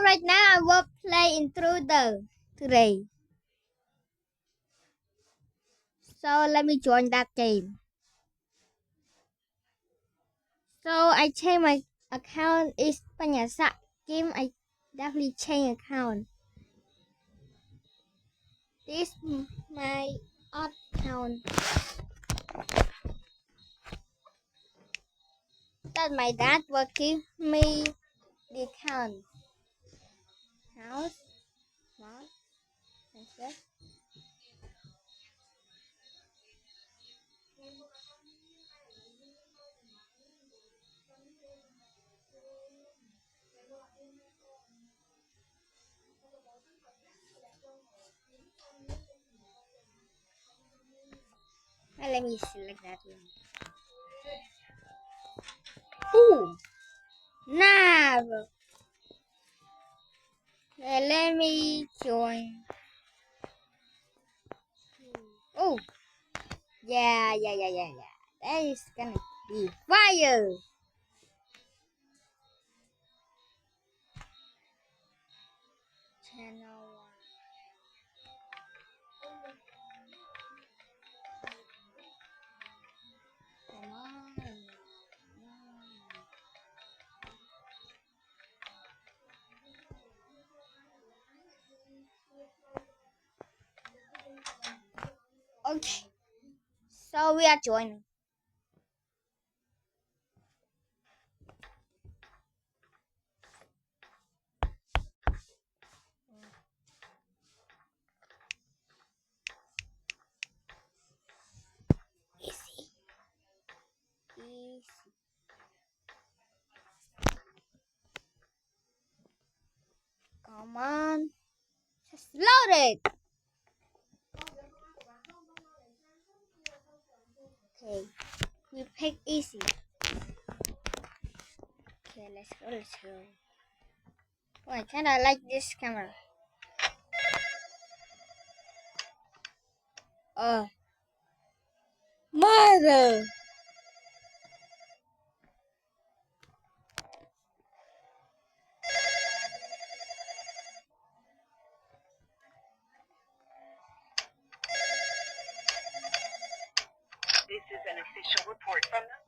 right now I will play Intruder today. So let me join that game. So I change my account is Panyasak game. I definitely change account. This my odd account. That my dad will give me the account. House, mod, and stuff. Let me select that one. Ooh, nav. Let me join. Oh, yeah. That is gonna be fire. Channel 1. Come on. Okay, so we are joining. Easy. Come on. Just load it. Okay, we pick easy. Okay, let's go. Oh, I kinda like this camera. Mother. This is an official report from the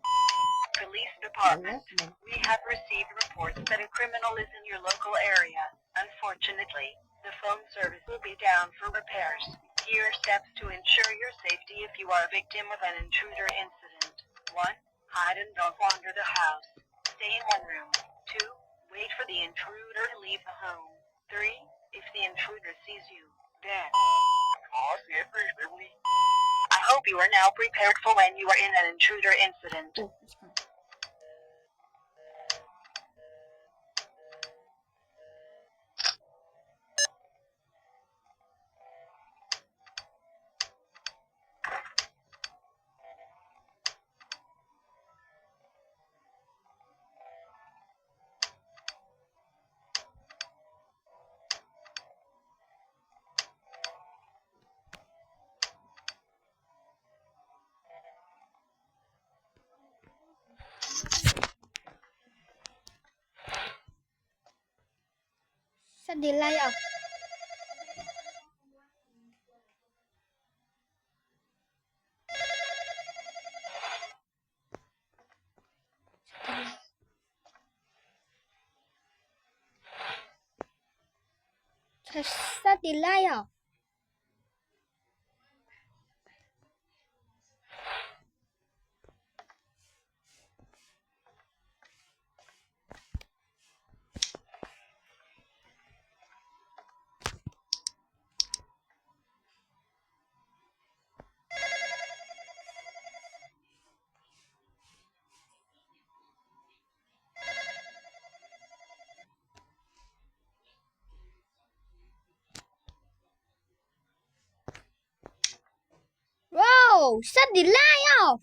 police department. We have received reports that a criminal is in your local area. Unfortunately, the phone service will be down for repairs. Here are steps to ensure your safety if you are a victim of an intruder incident. 1. Hide and don't wander the house. Stay in one room. 2. Wait for the intruder to leave the home. 3. If the intruder sees you, then I hope you are now prepared for when you are in an intruder incident. Oh, that's fine. Set the light off. Just set the light off. Whoa! Set the light off.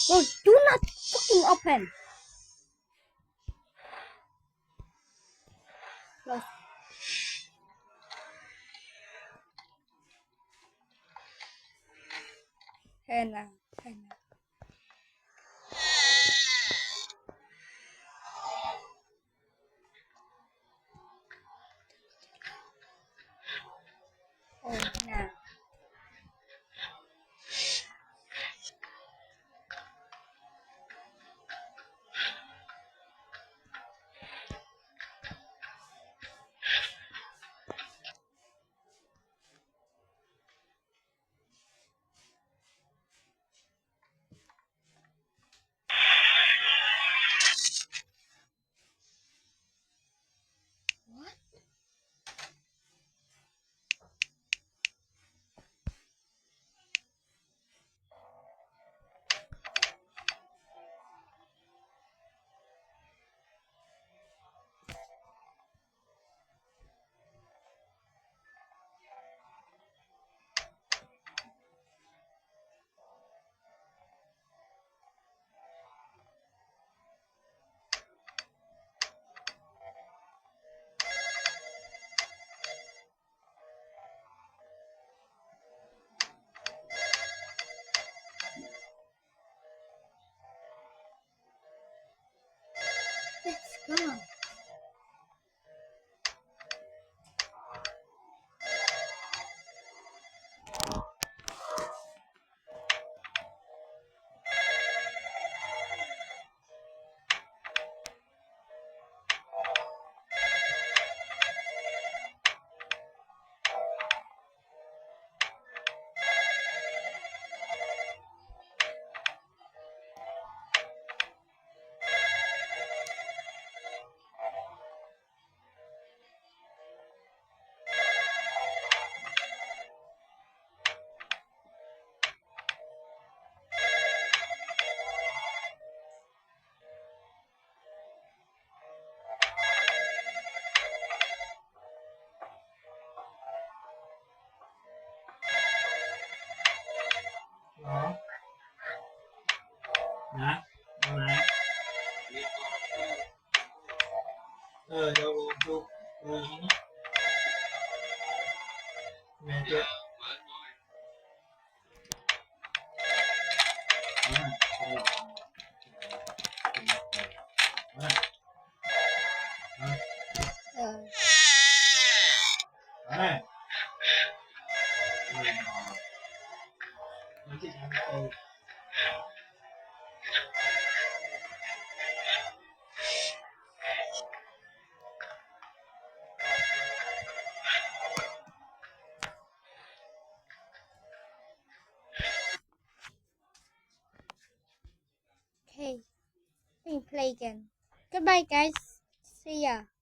Oh, do not fucking open. Close. Thế nào. Oh, nào. What? Let's go. Đó. Nè, đâu nè. Đâu luôn chú. Nghe chưa? Đây. Nói chuyện em đây. Okay. We can play again. Goodbye, guys. See ya.